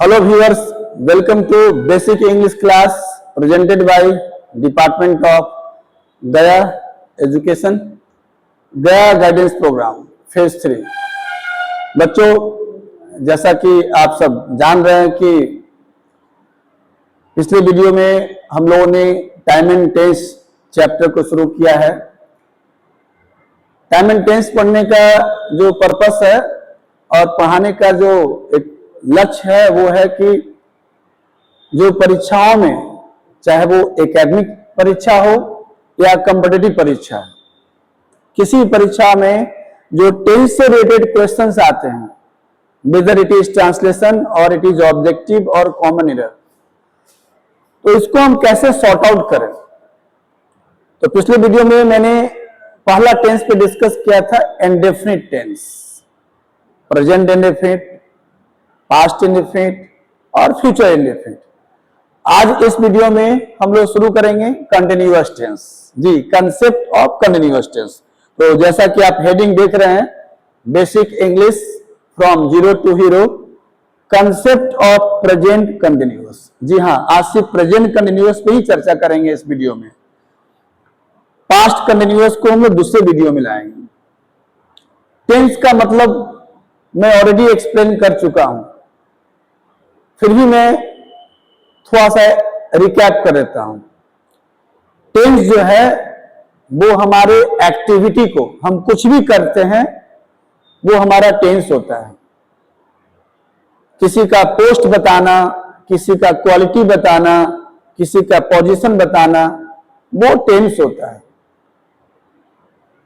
Hello viewers, welcome to Basic English class presented by Department of Gaya Education, गया guidance programme phase 3। बच्चों, जैसा कि आप सब जान रहे हैं कि पिछले वीडियो में हम लोगों ने टाइम एंड टेंस चैप्टर को शुरू किया है। टाइम एंड टेंस पढ़ने का जो पर्पस है और पढ़ाने का जो एक लक्ष्य है वो है कि जो परीक्षाओं में, चाहे वो एकेडमिक परीक्षा हो या कॉम्पिटिटिव परीक्षा, किसी परीक्षा में जो टेंस से रिलेटेड क्वेश्चंस आते हैं, वेदर इट इज ट्रांसलेशन और इट इज ऑब्जेक्टिव और कॉमन एरर, तो इसको हम कैसे सॉर्ट आउट करें। तो पिछले वीडियो में मैंने पहला टेंस पे डिस्कस किया था indefinite tense, present indefinite, past indefinite और फ्यूचर इंडेफिनिट। आज इस वीडियो में हम लोग शुरू करेंगे कंटिन्यूअस टेंस। जी, कंसेप्ट ऑफ कंटिन्यूअस टेंस। तो जैसा कि आप हेडिंग देख रहे हैं, basic English from zero to hero, concept of present continuous. जी हाँ, आज सिर्फ प्रेजेंट कंटिन्यूअस पे ही चर्चा करेंगे इस वीडियो में। पास्ट कंटिन्यूअस को हम लोग दूसरे वीडियो में लाएंगे। टेंस का मतलब मैं ऑलरेडी एक्सप्लेन कर चुका हूं, फिर भी मैं थोड़ा सा रिकैप कर देता हूं। टेंस जो है वो हमारे एक्टिविटी को, हम कुछ भी करते हैं वो हमारा टेंस होता है। किसी का पोस्ट बताना, किसी का क्वालिटी बताना, किसी का पोजीशन बताना, वो टेंस होता है।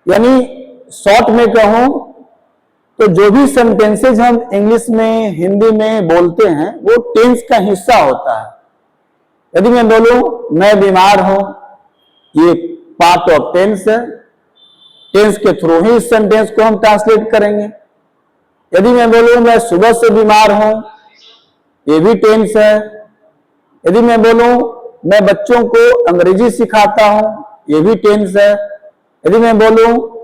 यानी शॉर्ट में कहूं तो जो भी सेंटेंसेज हम इंग्लिश में, हिंदी में बोलते हैं वो टेंस का हिस्सा होता है। यदि मैं बोलूं मैं बीमार हूं, ये पार्ट ऑफ टेंस है। टेंस के थ्रू ही इस सेंटेंस को हम ट्रांसलेट करेंगे। यदि मैं बोलूं मैं सुबह से बीमार हूं, ये भी टेंस है। यदि मैं बोलूं मैं बच्चों को अंग्रेजी सिखाता हूं, ये भी टेंस है। यदि मैं बोलूं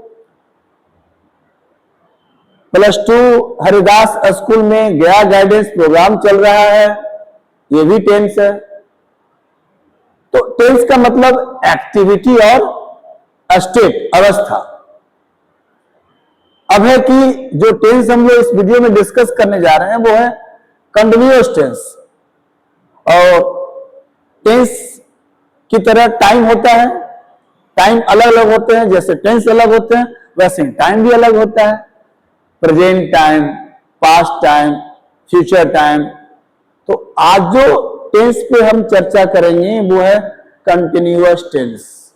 +2 हरिदास स्कूल में गया गाइडेंस प्रोग्राम चल रहा है, ये भी टेंस है। तो टेंस का मतलब एक्टिविटी और स्टेट, अवस्था। अब है कि जो टेंस हम लोग इस वीडियो में डिस्कस करने जा रहे हैं वो है कंटिन्यूअस टेंस। और टेंस की तरह टाइम होता है, टाइम अलग अलग होते हैं। जैसे टेंस अलग होते हैं वैसे टाइम भी अलग होता है। Present time, past time, future time. तो आज जो टेंस पे हम चर्चा करेंगे वो है कंटिन्यूअस टेंस।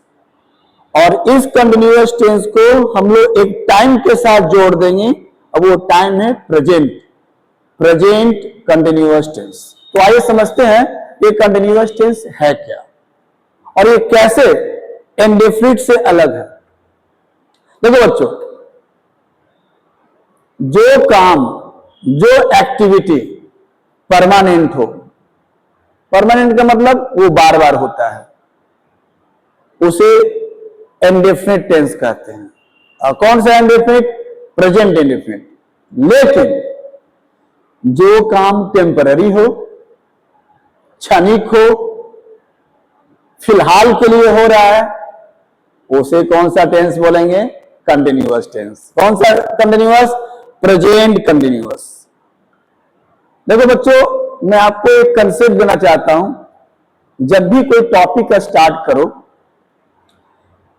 और इस कंटिन्यूअस टेंस को हम लोग एक टाइम के साथ जोड़ देंगे, अब वो टाइम है प्रेजेंट, प्रेजेंट कंटिन्यूअस टेंस। तो आइए समझते हैं ये कंटिन्यूअस टेंस है क्या और ये कैसे इंडेफिनिट से अलग है। देखो बच्चों, जो काम, जो एक्टिविटी परमानेंट हो, परमानेंट का मतलब वो बार बार होता है, उसे इंडेफिनिट टेंस कहते हैं। और कौन सा इंडेफिनिट? Present indefinite. लेकिन जो काम टेम्पररी हो, क्षणिक हो, फिलहाल के लिए हो रहा है, उसे कौन सा टेंस बोलेंगे? Continuous tense. कौन सा कंटिन्यूअस? Present continuous. देखो बच्चों, मैं आपको एक कंसेप्ट देना चाहता हूं। जब भी कोई टॉपिक स्टार्ट करो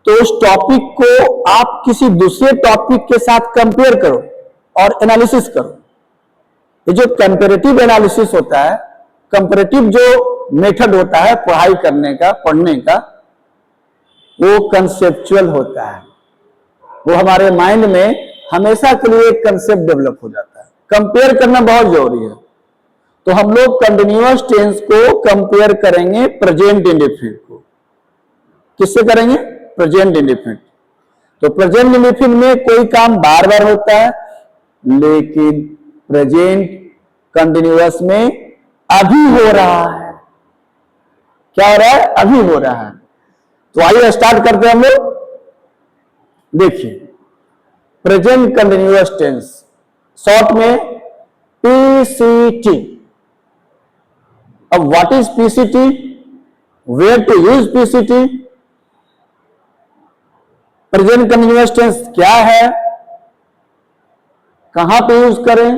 तो उस टॉपिक को आप किसी दूसरे टॉपिक के साथ कंपेयर करो और एनालिसिस करो। ये जो कंपैरेटिव एनालिसिस होता है, कंपैरेटिव जो मेथड होता है पढ़ाई करने का, पढ़ने का, वो कंसेप्चुअल होता है। वो हमारे माइंड में हमेशा के लिए एक कंसेप्ट डेवलप हो जाता है। कंपेयर करना बहुत जरूरी है। तो हम लोग कंटिन्यूअस टेंस को कंपेयर करेंगे प्रेजेंट इंडेफिनिट को। किससे करेंगे? Present indefinite. तो प्रेजेंट इंडेफिनिट में कोई काम बार बार होता है, लेकिन प्रेजेंट कंटिन्यूअस में अभी हो रहा है। क्या हो रहा है? अभी हो रहा है। तो आइए स्टार्ट करते हैं हम लोग। देखिए, प्रेजेंट कंटिन्यूअस टेंस, शॉर्ट में PCT, अब what is PCT, where to use PCT, present continuous tense क्या है, कहां पे यूज करें।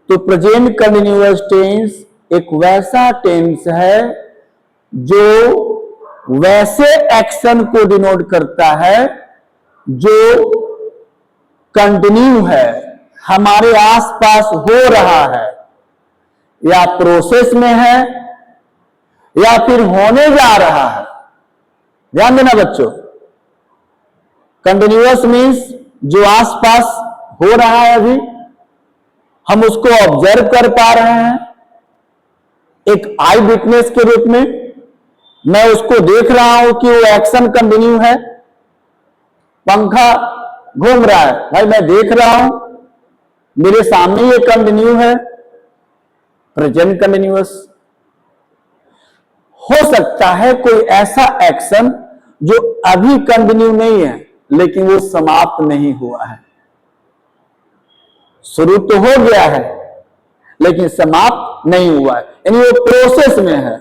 तो प्रेजेंट कंटिन्यूअस टेंस एक वैसा टेंस है जो वैसे एक्शन को डिनोट करता है जो कंटिन्यू है, हमारे आसपास हो रहा है, या प्रोसेस में है, या फिर होने जा रहा है। ध्यान देना बच्चों, कंटिन्यूअस मीन्स जो आसपास हो रहा है, अभी हम उसको ऑब्जर्व कर पा रहे हैं, एक आई विटनेस के रूप में मैं उसको देख रहा हूं कि वो एक्शन कंटिन्यू है। पंखा घूम रहा है, भाई मैं देख रहा हूं, मेरे सामने ये कंटिन्यू है, प्रेजेंट कंटिन्यूअस। हो सकता है कोई ऐसा एक्शन जो अभी कंटिन्यू नहीं है लेकिन वो समाप्त नहीं हुआ है, शुरू तो हो गया है लेकिन समाप्त नहीं हुआ है, यानी वो प्रोसेस में है,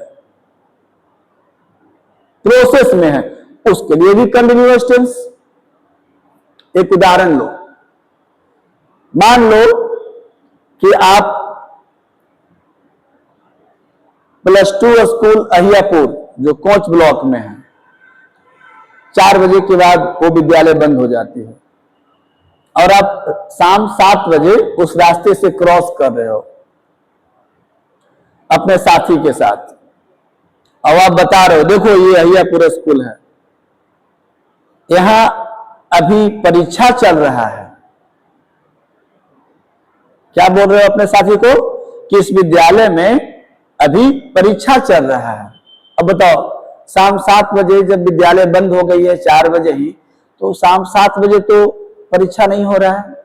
प्रोसेस में है, उसके लिए भी कंटिन्यूअस टेंस। एक उदाहरण लो, मान लो कि आप +2 स्कूल अहियापुर जो कोच ब्लॉक में है, 4 बजे के बाद वो विद्यालय बंद हो जाती है और आप शाम 7 बजे उस रास्ते से क्रॉस कर रहे हो अपने साथी के साथ, और आप बता रहे हो देखो ये अहियापुर स्कूल है, यहां अभी परीक्षा चल रहा है। क्या बोल रहे हो अपने साथी को कि इस विद्यालय में अभी परीक्षा चल रहा है। अब बताओ शाम 7 बजे जब विद्यालय बंद हो गई है, 4 बजे ही, तो शाम 7 बजे तो परीक्षा नहीं हो रहा है,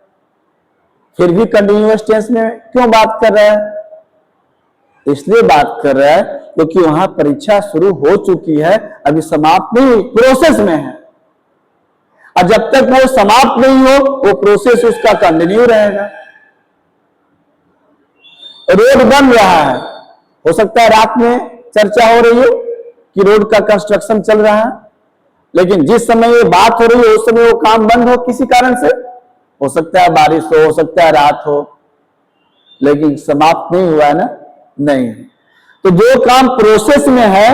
फिर भी कंटिन्यूअस टेंस में क्यों बात कर रहा है? इसलिए बात कर रहा है क्योंकि वहां परीक्षा शुरू हो चुकी है, अभी समाप्त नहीं हुई, प्रोसेस में है, और जब तक वो समाप्त नहीं हो वो प्रोसेस उसका कंटिन्यू रहेगा। रोड बन रहा है, हो सकता है रात में चर्चा हो रही हो कि रोड का कंस्ट्रक्शन चल रहा है, लेकिन जिस समय ये बात हो रही है उस समय वो काम बंद हो किसी कारण से, हो सकता है बारिश हो सकता है रात हो, लेकिन समाप्त नहीं हुआ है ना, नहीं। तो जो काम प्रोसेस में है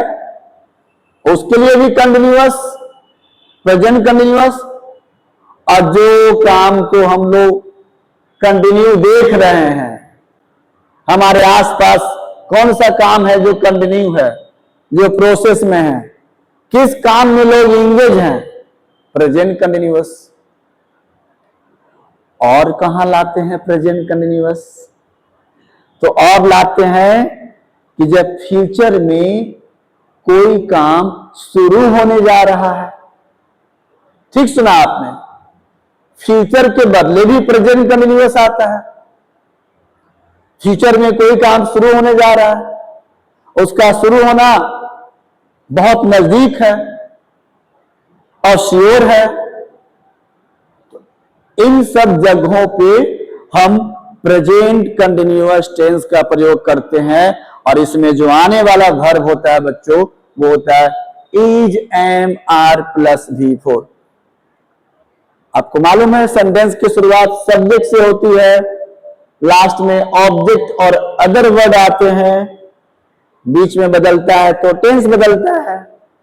उसके लिए भी कंटिन्यूअस, प्रेजेंट कंटिन्यूअस, और जो काम को हम लोग कंटिन्यू देख रहे हैं, हमारे आसपास कौन सा काम है जो कंटिन्यू है, जो प्रोसेस में है, किस काम में लोग इंगेज हैं, प्रेजेंट कंटिन्यूअस। और कहां लाते हैं प्रेजेंट कंटिन्यूअस? तो और लाते हैं कि जब फ्यूचर में कोई काम शुरू होने जा रहा है। ठीक सुना आपने, फ्यूचर के बदले भी प्रेजेंट कंटिन्यूअस आता है। फ्यूचर में कोई काम शुरू होने जा रहा है, उसका शुरू होना बहुत नजदीक है और श्योर है, तो इन सब जगहों पे हम प्रेजेंट कंटिन्यूअस टेंस का प्रयोग करते हैं, और इसमें जो आने वाला वर्ब होता है बच्चों वो होता है is, am, are plus V4। आपको मालूम है सेंटेंस की शुरुआत सब्जेक्ट से होती है, लास्ट में ऑब्जेक्ट और अदर वर्ड आते हैं, बीच में बदलता है तो टेंस बदलता है।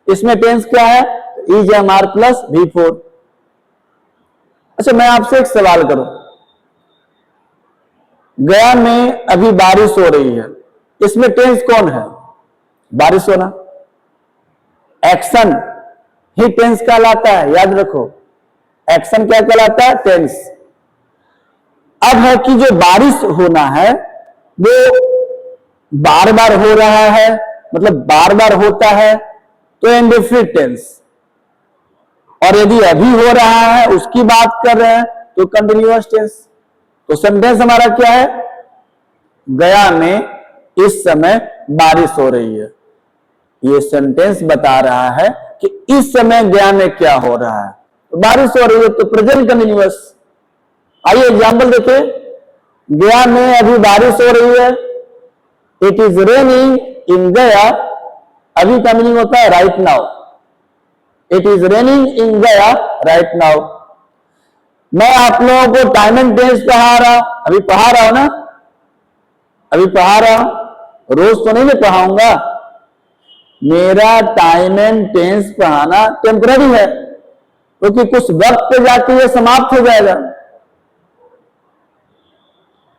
इसमें टेंस क्या है? Is, am, are plus V4। अच्छा मैं आपसे एक सवाल करूं, गया में अभी बारिश हो रही है, इसमें टेंस कौन है? बारिश होना। एक्शन ही टेंस कहलाता है, याद रखो, एक्शन क्या कहलाता है? टेंस। अब है कि जो बारिश होना है वो बार बार हो रहा है, मतलब बार बार होता है तो इंडेफिनिट टेंस, और यदि अभी हो रहा है उसकी बात कर रहे हैं तो कंटिन्यूअस टेंस। तो सेंटेंस हमारा क्या है? गया में इस समय बारिश हो रही है। ये सेंटेंस बता रहा है कि इस समय गया में क्या हो रहा है, तो बारिश हो रही है, तो प्रेजेंट कंटिन्यूअस। आइए एग्जाम्पल देखिए, गया में अभी बारिश हो रही है, इट इज रेनिंग इन गया, अभी का मीनिंग होता है right now. It is raining इन गया राइट नाउ। मैं आप लोगों को टाइम एंड टेंस पढ़ा रहा हूं, अभी पढ़ा रहा हूं ना, अभी पढ़ा रहा हूं, रोज तो नहीं मैं पढ़ाऊंगा। मेरा टाइम एंड टेंस पढ़ाना टेम्पररी है, क्योंकि कुछ वक्त पे जाके ये समाप्त हो जाएगा।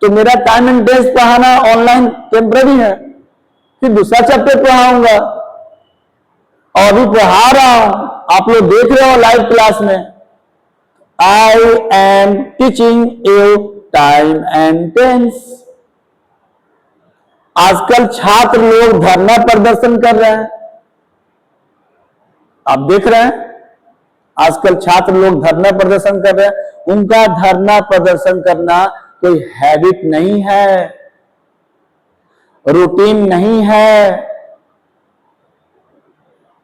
तो मेरा टाइम एंड टेंस पढ़ाना ऑनलाइन टेम्पररी है, फिर दूसरा चैप्टर पढ़ाऊंगा, और अभी पढ़ा रहा हूं, आप लोग देख रहे हो लाइव क्लास में। I am teaching you time and tense. आजकल छात्र लोग धरना प्रदर्शन कर रहे हैं, आप देख रहे हैं, आजकल छात्र लोग धरना प्रदर्शन कर रहे हैं। उनका धरना प्रदर्शन करना कोई हैबिट नहीं है, रूटीन नहीं है।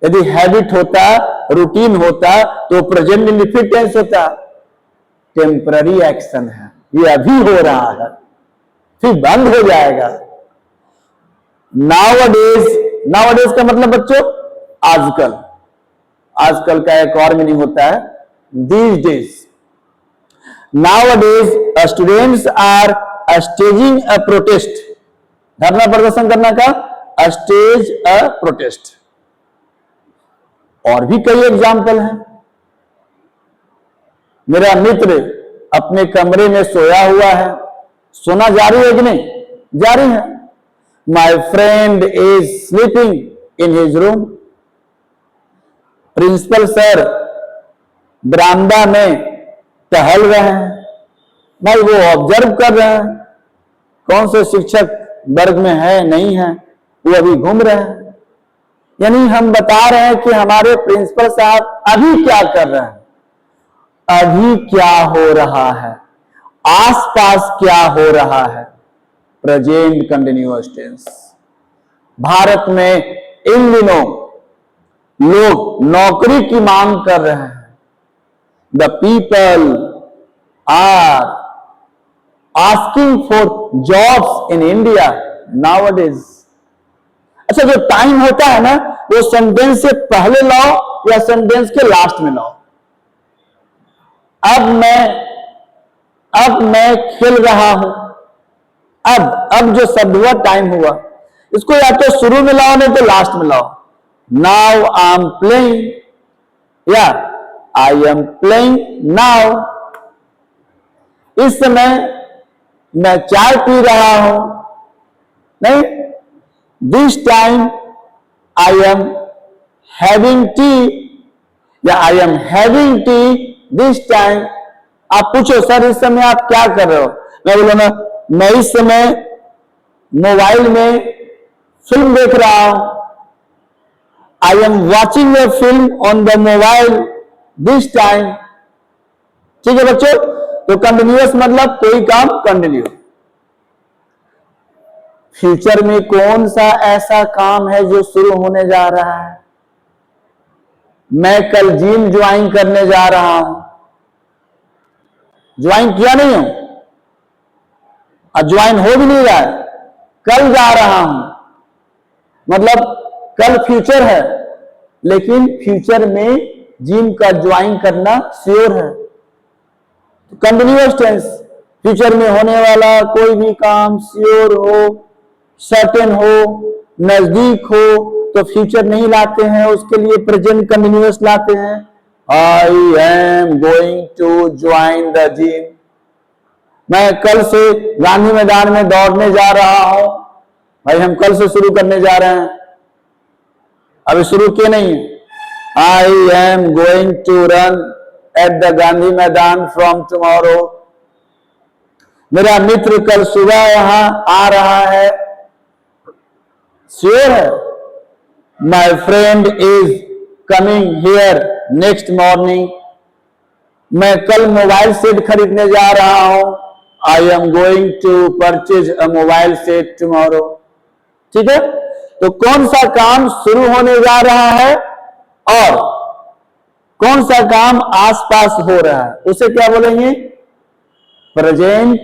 यदि हैबिट होता, रूटीन होता, तो प्रेजेंट इंडेफिनिट टेंस होता। टेम्पररी एक्शन है, ये अभी हो रहा है, फिर बंद हो जाएगा। नाउअडेज, नाउअडेज का मतलब बच्चों आजकल, आजकल का एक और मीनिंग होता है these days. Nowadays students are staging a protest, धरना प्रदर्शन करना का स्टेज अ प्रोटेस्ट। और भी कई एग्जाम्पल हैं। मेरा मित्र अपने कमरे में सोया हुआ है, सोना जारी है कि नहीं? जारी है। My friend is sleeping in his room. Principal sir बरामदा में टहल रहे हैं, भाई वो ऑब्जर्व कर रहे हैं कौन से शिक्षक वर्ग में है नहीं है, वो अभी घूम रहे हैं। यानी हम बता रहे हैं कि हमारे प्रिंसिपल साहब अभी क्या कर रहे हैं, अभी क्या हो रहा है, आसपास क्या हो रहा है। Present continuous tense. भारत में इन दिनों लोग नौकरी की मांग कर रहे हैं। The people are asking for jobs in India nowadays. अच्छा, जो टाइम होता है ना, वो सेंटेंस से पहले लाओ या सेंटेंस के लास्ट में लाओ। अब मैं खेल रहा हूं, अब जो शब्द हुआ टाइम हुआ, इसको या तो शुरू में लाओ नहीं तो लास्ट में लाओ। नाउ आई एम प्लेइंग या आई एम प्लेइंग नाउ। इस समय मैं चाय पी रहा हूं, नहीं, this time I am having tea या I am having tea this time. आप पूछो सर इस समय आप क्या कर रहे हो, मैं बोलूंगा मैं इस समय मोबाइल में फिल्म देख रहा हूं। I am watching A film on the mobile this time. ठीक है बच्चों, तो कंटिन्यूअस मतलब कोई काम कंटिन्यू। फ्यूचर में कौन सा ऐसा काम है जो शुरू होने जा रहा है? मैं कल जिम ज्वाइन करने जा रहा हूं, ज्वाइन किया नहीं हूं, और ज्वाइन हो भी नहीं रहा है, कल जा रहा हूं, मतलब कल फ्यूचर है, लेकिन फ्यूचर में जिम का ज्वाइन करना श्योर है। कंटिन्यूअस टेंस, फ्यूचर में होने वाला कोई भी काम श्योर हो, सर्टेन हो, नजदीक हो, तो फ्यूचर नहीं लाते हैं, उसके लिए प्रेजेंट कंटिन्यूअस लाते हैं। I am going to join the gym. मैं कल से गांधी मैदान में दौड़ने जा रहा हूं। भाई हम कल से शुरू करने जा रहे हैं, अभी शुरू किए नहीं है। I am going to run at the Gandhi Maidan from tomorrow. मेरा मित्र कल सुबह यहां आ रहा है, श्योर है। My friend is coming here next morning. मैं कल मोबाइल सेट खरीदने जा रहा हूं। I am going to purchase a mobile set tomorrow. ठीक है, तो कौन सा काम शुरू होने जा रहा है और कौन सा काम आसपास हो रहा है, उसे क्या बोलेंगे? Present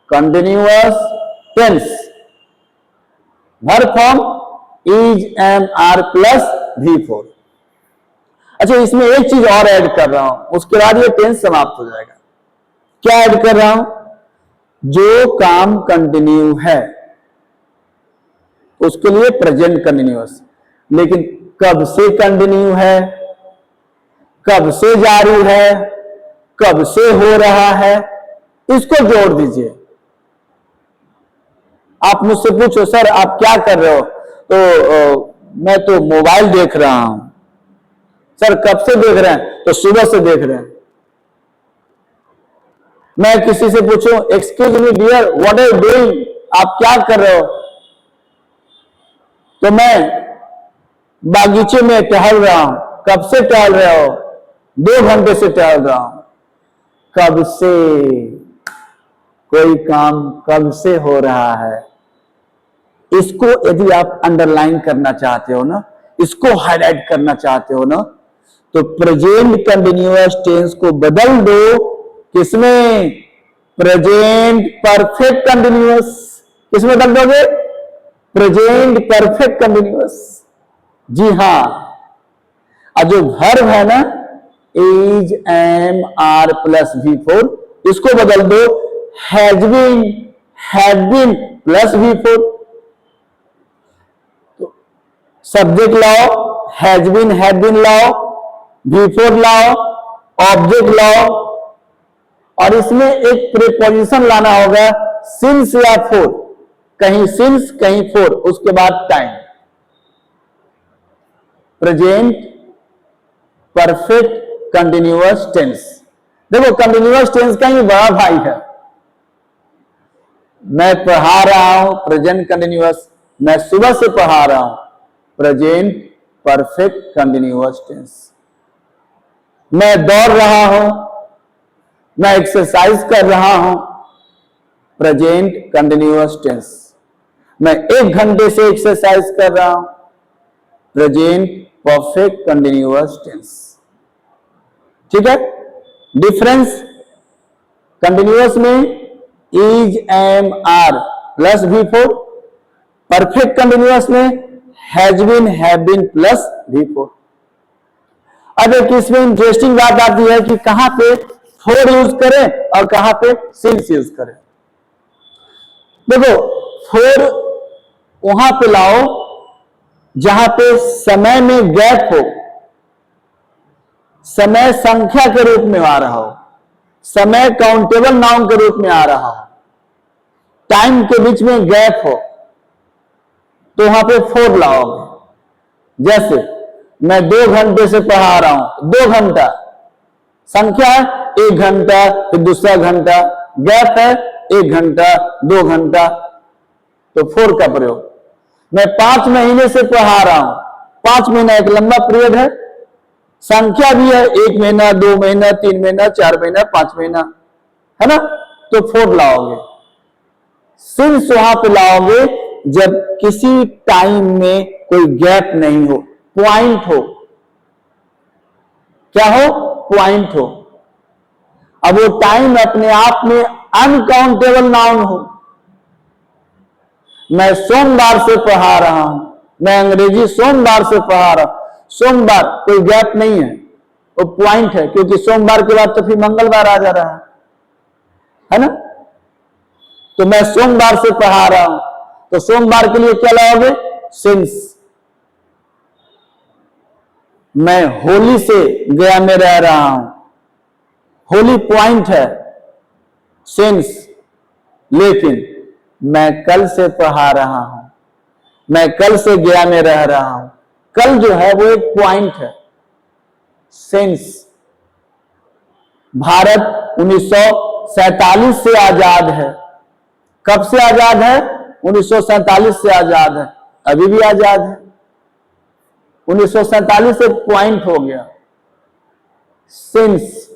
continuous tense. Verb form is am are plus V4। अच्छा, इसमें एक चीज और ऐड कर रहा हूं, उसके बाद ये टेंस समाप्त हो जाएगा। क्या ऐड कर रहा हूं? जो काम कंटिन्यू है उसके लिए प्रेजेंट कंटिन्यूअस, लेकिन कब से कंटिन्यू है, कब से जारी है, कब से हो रहा है, इसको जोड़ दीजिए। आप मुझसे पूछो सर आप क्या कर रहे हो, तो मैं तो मोबाइल देख रहा हूं। सर कब से देख रहे हैं? तो सुबह से देख रहे हैं। मैं किसी से पूछूं excuse me dear what are you doing, आप क्या कर रहे हो, तो मैं बागीचे में टहल रहा हूं। कब से टहल रहे हो? 2 घंटे से टहल रहा हूं। कब से, कोई काम कब से हो रहा है। इसको यदि आप अंडरलाइन करना चाहते हो ना, इसको हाईलाइट करना चाहते हो ना, तो प्रेजेंट कंटिन्यूअस टेंस को बदल दो किसमें? Present perfect continuous. किसमें बदल दोगे? Present perfect continuous. जी हां, और जो वर्ब है ना is am are plus V4, इसको बदल दो has been, had been plus V4। तो सब्जेक्ट लाओ, हैज बीन हैड बीन लाओ, V4 लाओ, ऑब्जेक्ट लाओ, और इसमें एक प्रीपोजिशन लाना होगा सिंस या फोर, कहीं सिंस कहीं फोर, उसके बाद time. Present perfect continuous tense. देखो कंटिन्यूअस टेंस का ही बड़ा भाई है। मैं पढ़ा रहा हूं प्रेजेंट कंटिन्यूअस, मैं सुबह से पढ़ा रहा हूं प्रेजेंट परफेक्ट कंटिन्यूअस टेंस। मैं दौड़ रहा हूं, मैं एक्सरसाइज कर रहा हूं प्रेजेंट कंटिन्यूअस टेंस। मैं 1 घंटे से एक्सरसाइज कर रहा हूं प्रेजेंट परफेक्ट कंटिन्यूअस टेंस। ठीक है, डिफरेंस कंटिन्यूअस में is am are plus V4, perfect continuous में has been have been plus V4। अब एक इसमें इंटरेस्टिंग बात आती है कि कहां पे फोर यूज करें और कहां पे सिंस यूज करें। देखो फोर वहां पे लाओ जहां पे समय में गैप हो, समय संख्या के रूप में आ रहा हो, समय काउंटेबल नाउन के रूप में आ रहा हो, टाइम के बीच में गैप हो, तो वहां पे फोर लाओगे। जैसे मैं 2 घंटे से पढ़ा रहा हूं, 2 घंटा संख्या है, 1 घंटा फिर दूसरा घंटा, गैप है 1 घंटा 2 घंटा, तो फोर का प्रयोग। मैं 5 महीने से पढ़ा रहा हूं, 5 महीना एक लंबा पीरियड है, संख्या भी है 1 महीना 2 महीना 3 महीना 4 महीना 5 महीना, है ना, तो फोर लाओगे। सिंस वहां पे लाओगे जब किसी टाइम में कोई गैप नहीं हो, पॉइंट हो। क्या हो? पॉइंट हो। अब वो टाइम अपने आप में अनकाउंटेबल नाउन हो। मैं सोमवार से पढ़ा रहा हूं, मैं अंग्रेजी सोमवार से पढ़ा रहा हूं, सोमवार कोई गैप नहीं है, वो पॉइंट है, क्योंकि सोमवार के बाद तो फिर मंगलवार आ जा रहा है ना। तो मैं सोमवार से पढ़ा रहा हूं, तो सोमवार के लिए क्या लाओगे? सिंस। मैं होली से गया में रह रहा हूं, होली पॉइंट है, सिंस। लेकिन मैं कल से पढ़ा रहा हूं, मैं कल से गया में रह रहा हूं, कल जो है वो एक पॉइंट है, सिंस। भारत 1947 से आजाद है। कब से आजाद है? 1947 से आजाद है, अभी भी आजाद है। 1947 से पॉइंट हो गया, सिंस।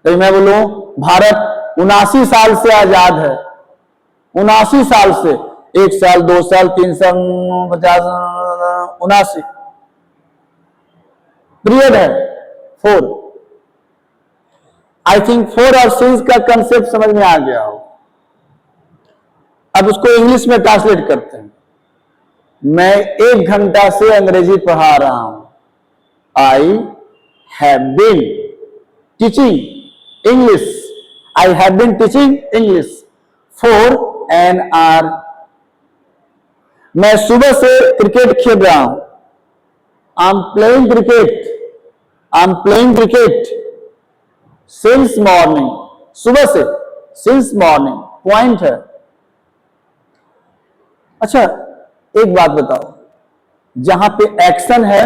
तो मैं बोलूं भारत 79 साल से आजाद है, 79 साल से, 1 साल 2 साल 3 साल 50 79 पीरियड है, 4। आई थिंक 4 और सिंस का कंसेप्ट समझ में आ गया हो। अब उसको इंग्लिश में ट्रांसलेट करते हैं। मैं 1 घंटा से अंग्रेजी पढ़ा रहा हूं। I have been teaching English. I have been teaching English for an hour. मैं सुबह से क्रिकेट खेल रहा हूं। I'm playing cricket. I'm playing cricket since morning. सुबह से, since morning पॉइंट है। अच्छा, एक बात बताओ, जहां पे एक्शन है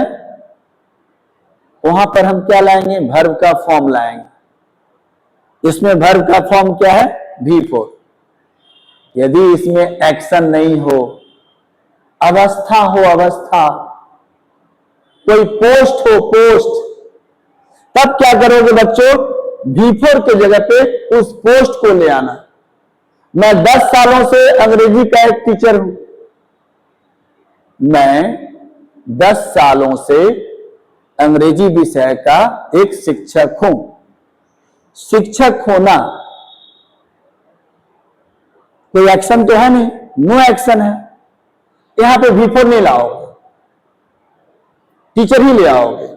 वहां पर हम क्या लाएंगे? वर्ब का फॉर्म लाएंगे। इसमें वर्ब का फॉर्म क्या है? V4। यदि इसमें एक्शन नहीं हो, अवस्था हो, अवस्था, कोई पोस्ट हो, पोस्ट, तब क्या करोगे बच्चों? V4 के जगह पे उस पोस्ट को ले आना। मैं 10 सालों से अंग्रेजी का एक टीचर हूं। मैं 10 सालों से अंग्रेजी विषय का एक शिक्षक हूं। शिक्षक होना कोई एक्शन तो है नहीं, नो एक्शन है। यहां पे V4 नहीं लाओगे, टीचर ही ले आओगे।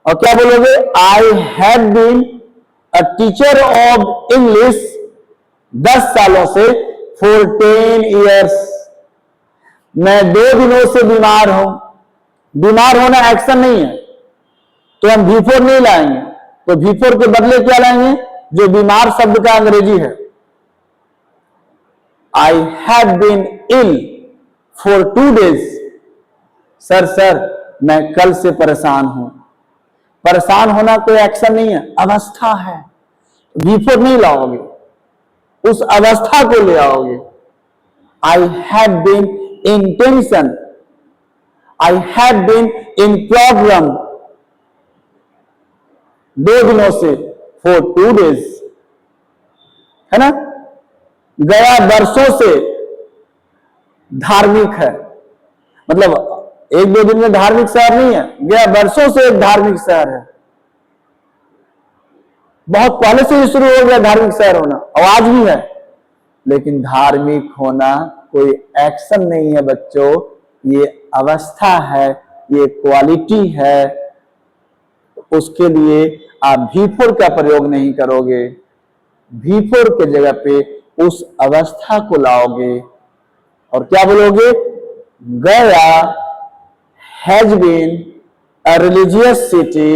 और क्या बोलोगे? I have been a teacher of English 10 सालों से, फॉर 10 ईयर्स। मैं 2 दिनों से बीमार हूं। बीमार होना एक्शन नहीं है, तो हम V4 नहीं लाएंगे। तो V4 के बदले क्या लाएंगे? जो बीमार शब्द का अंग्रेजी है। I have been ill for 2 days। Sir मैं कल से परेशान हूं। परेशान होना कोई एक्शन नहीं है, अवस्था है। V4 नहीं लाओगे, उस अवस्था को ले आओगे। I have been in tension. I have been in problem 2 दिनों से, फॉर 2 days, है ना। गया वर्षों से धार्मिक है, मतलब 1-2 दिन में धार्मिक शहर नहीं है, गया वर्षों से एक धार्मिक शहर है। बहुत पहले से ही शुरू हो गया धार्मिक शहर होना, और आज भी है। लेकिन धार्मिक होना कोई एक्शन नहीं है बच्चों, ये अवस्था है, ये क्वालिटी है। उसके लिए आप V4 का प्रयोग नहीं करोगे। V4 के जगह पे उस अवस्था को लाओगे और क्या बोलोगे? गया has been a religious city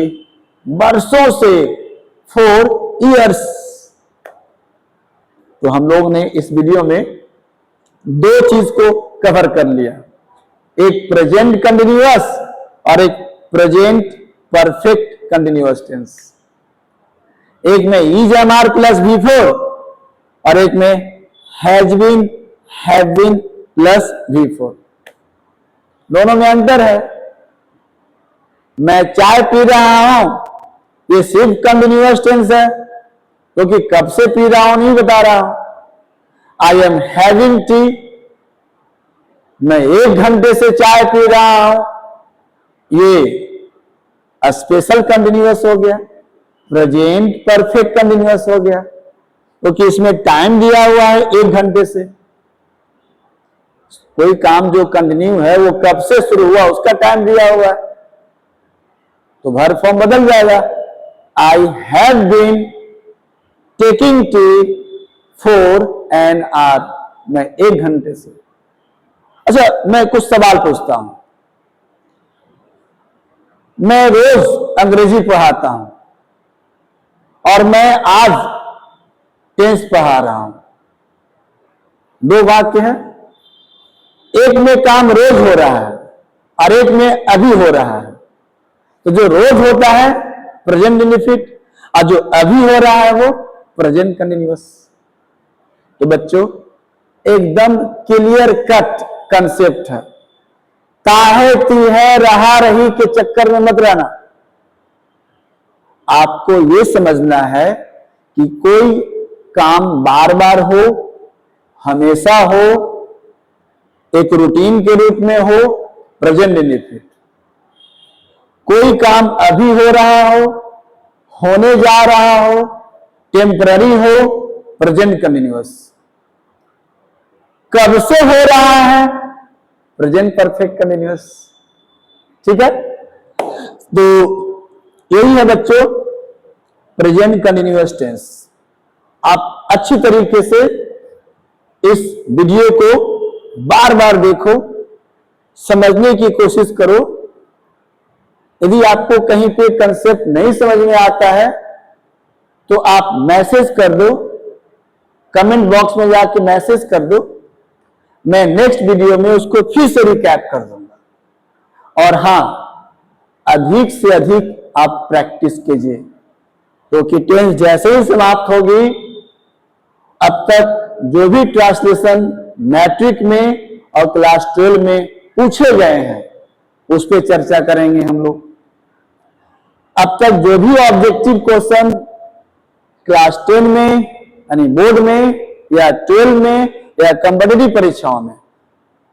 वर्षों से, फॉर ईयर्स। तो हम लोग ने इस वीडियो में 2 चीज को कवर कर लिया, एक प्रेजेंट कंटिन्यूअस और एक प्रेजेंट परफेक्ट कंटिन्यूअस टेंस। एक में is am are plus V4 और एक में has been, have been plus V4। दोनों में अंतर है। मैं चाय पी रहा हूं, ये सिर्फ कंटिन्यूअस टेंस है, क्योंकि कब से पी रहा हूं नहीं बता रहा हूं। आई एम हैविंग टी, मैं 1 घंटे से चाय पी रहा हूं, ये स्पेशल कंटिन्यूअस हो गया, प्रेजेंट परफेक्ट कंटिन्यूअस हो गया, क्योंकि इसमें टाइम दिया हुआ है 1 घंटे से। कोई काम जो कंटिन्यू है वो कब से शुरू हुआ उसका टाइम दिया हुआ है, तो वर्ब फॉर्म बदल जाएगा। I have been taking tea for an hour, मैं 1 घंटे से। अच्छा, मैं कुछ सवाल पूछता हूं। मैं रोज अंग्रेजी पढ़ाता हूं और मैं आज टेंस पढ़ा रहा हूं। 2 वाक्य हैं, एक में काम रोज हो रहा है और एक में अभी हो रहा है। तो जो रोज होता है प्रेजेंट इंडेफिनिट और जो अभी हो रहा है वो प्रेजेंट कंटिन्यूअस। तो बच्चों एकदम क्लियर कट कंसेप्ट है, ताहे तीहे रहा रही के चक्कर में मत रहना। आपको यह समझना है कि कोई काम बार बार हो, हमेशा हो, एक रूटीन के रूप में हो, प्रेजेंट इंडेफिनिट। कोई काम अभी हो रहा हो, होने जा रहा हो, टेम्पररी हो, प्रेजेंट कंटिन्यूअस। कब से हो रहा है प्रेजेंट परफेक्ट कंटिन्यूअस। ठीक है, तो यही है बच्चों प्रेजेंट कंटिन्यूअस टेंस। आप अच्छी तरीके से इस वीडियो को बार बार देखो, समझने की कोशिश करो। यदि आपको कहीं पे कंसेप्ट नहीं समझ में आता है तो आप मैसेज कर दो, कमेंट बॉक्स में जाके मैसेज कर दो, मैं नेक्स्ट वीडियो में उसको फिर से रिकैप कर दूंगा। और हां, अधिक से अधिक आप प्रैक्टिस कीजिए, क्योंकि टेंस जैसे ही समाप्त होगी, अब तक जो भी ट्रांसलेशन मैट्रिक में और क्लास 12 में पूछे गए हैं उस पर चर्चा करेंगे हम लोग। अब तक जो भी ऑब्जेक्टिव क्वेश्चन क्लास 10 में यानी बोर्ड में या 12 में या कॉम्पिटिटिव परीक्षाओं में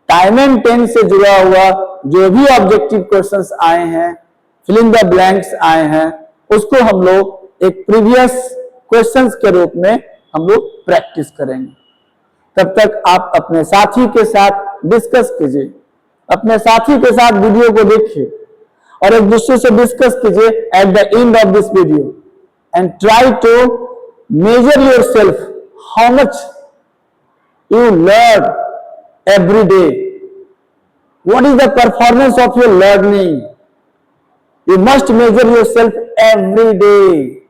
टाइम एंड टेंस से जुड़ा हुआ जो भी ऑब्जेक्टिव क्वेश्चंस आए हैं, फिल इन द ब्लैंक्स आए हैं, उसको हम लोग एक प्रीवियस क्वेश्चंस के रूप में हम लोग प्रैक्टिस करेंगे। तब तक आप अपने साथी के साथ डिस्कस कीजिए, अपने साथी के साथ वीडियो को देखिए और एक दूसरे से डिस्कस कीजिए at the end of this video and try to measure yourself how much you learn every day, what is the performance of your learning. You must measure yourself every day.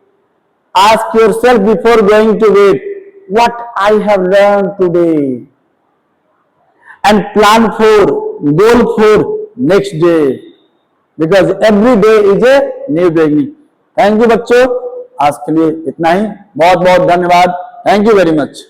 Ask yourself before going to bed, what I have learned today, and plan for, goal for next day, because every day is a new beginning. Thank you बच्चों, आज के लिए इतना ही। बहुत बहुत धन्यवाद। Thank you very much.